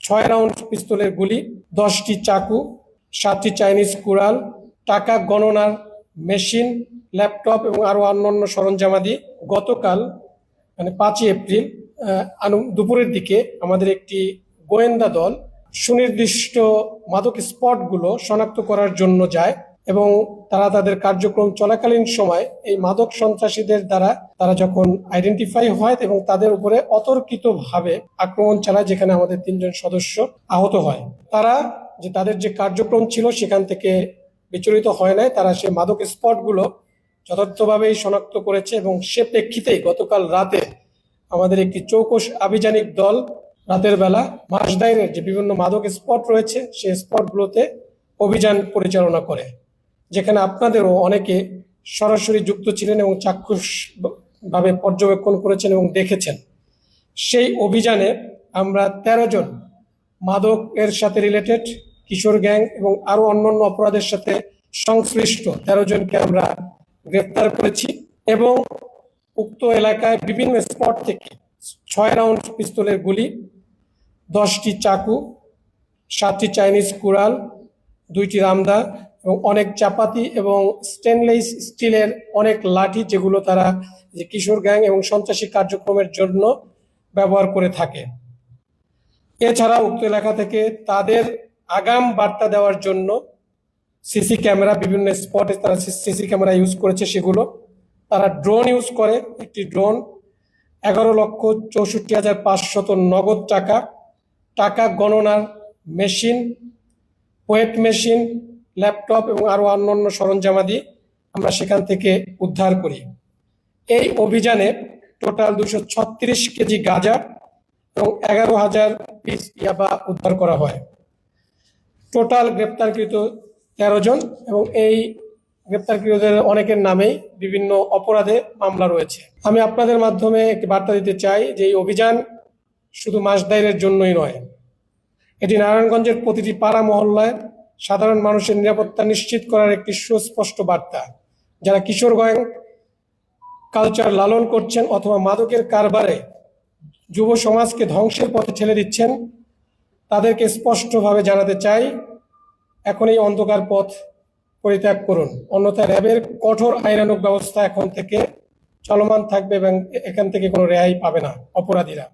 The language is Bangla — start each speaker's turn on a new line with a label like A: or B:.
A: 6 রাউন্ড পিস্তলের গুলি, 10টি চাকু, 7টি চাইনিজ কুড়াল, টাকা গণনার মেশিন, ল্যাপটপ এবং আরো অন্যান্য সরঞ্জামাদি। গতকাল 5ই এপ্রিল দুপুরের দিকে আমাদের একটি গোয়েন্দা দল সুনির্দিষ্ট মাদক স্পটগুলো শনাক্ত করার জন্য যায় এবং তারা তাদের কার্যক্রম চলাকালীন সময় এই মাদক সন্ত্রাসীদের দ্বারা তারা যখন আইডেন্টিফাই হয় এবং তাদের উপরে অতর্কিতভাবে আক্রমণ চালায়, যেখানে আমাদের 3 জন সদস্য আহত হয়। তারা তাদের যে কার্যক্রম ছিল সেখান থেকে বিচলিত হয় নাই, তারা সে মাদক স্পটগুলো যথার্থভাবেই শনাক্ত করেছে এবং সে প্রেক্ষিতেই গতকাল রাতে আমাদের একটি চৌকস আভিযানিক দল রাতের বেলা মাসদাইরের যে বিভিন্ন মাদক স্পট রয়েছে সেই স্পটগুলোতে অভিযান পরিচালনা করে, যেখানে আপনাদেরও অনেকে সরাসরি যুক্ত ছিলেন এবং চাক্ষুষভাবে পর্যবেক্ষণ করেছেন এবং দেখেছেন। সেই অভিযানে আমরা 13 জন মাদকের সাথে রিলেটেড, কিশোর গ্যাং এবং আরো অন্যান্য অপরাধের সাথে সংশ্লিষ্ট 13 জনকে আমরা গ্রেফতার করেছি এবং উক্ত এলাকায় বিভিন্ন স্পট থেকে 6 রাউন্ড পিস্তলের গুলি, 10টি চাকু, 7টি চাইনিজ কুড়াল, 2টি রামদা এবং অনেক চাপাতি এবং স্টেনলেস স্টিলের অনেক লাঠি, যেগুলো তারা যে কিশোর গ্যাং এবং সন্ত্রাসী কার্যক্রমের জন্য ব্যবহার করে থাকে। এছাড়া উক্ত এলাকা থেকে তাদের আগাম বার্তা দেওয়ার জন্য সিসি ক্যামেরা, বিভিন্ন স্পটে তারা সিসি ক্যামেরা ইউজ করেছে, সেগুলো তারা ড্রোন ইউজ করে। একটি ড্রোন, 11,64,500 নগদ টাকা, টাকা গণনার মেশিন, ওয়েট মেশিন, ল্যাপটপ এবং আরো অন্যান্য সরঞ্জামাদি আমরা সেখান থেকে উদ্ধার করি। এই অভিযানে টোটাল 236 কেজি গাঁজা এবং 11,000 পিস ইয়াবা উদ্ধার করা হয়। টোটাল গ্রেপ্তারকৃত 13 জন এবং এই গ্রেপ্তারকৃতদের অনেকের নামেই বিভিন্ন অপরাধে মামলা রয়েছে। আমি আপনাদের মাধ্যমে একটি বার্তা দিতে চাই যে এই অভিযান শুধু মাসদাইরের জন্যই নয়, এটি নারায়ণগঞ্জের প্রতিটি পাড়া মহল্লায় সাধারণ মানুষের নিরাপত্তা নিশ্চিত করার একটি সুস্পষ্ট বার্তা। যারা কিশোর গ্যাং কালচার লালন করছেন অথবা মাদকের কারবারে যুব সমাজকে ধ্বংসের পথে ঠেলে দিচ্ছেন, তাদেরকে স্পষ্টভাবে জানাতে চাই, এখন এই অন্ধকার পথ পরিত্যাগ করুন, অন্যথায় র্যাবের কঠোর আইনানুগ ব্যবস্থা এখন থেকে চলমান থাকবে এবং এখান থেকে কোনো রেহাই পাবে না অপরাধীরা।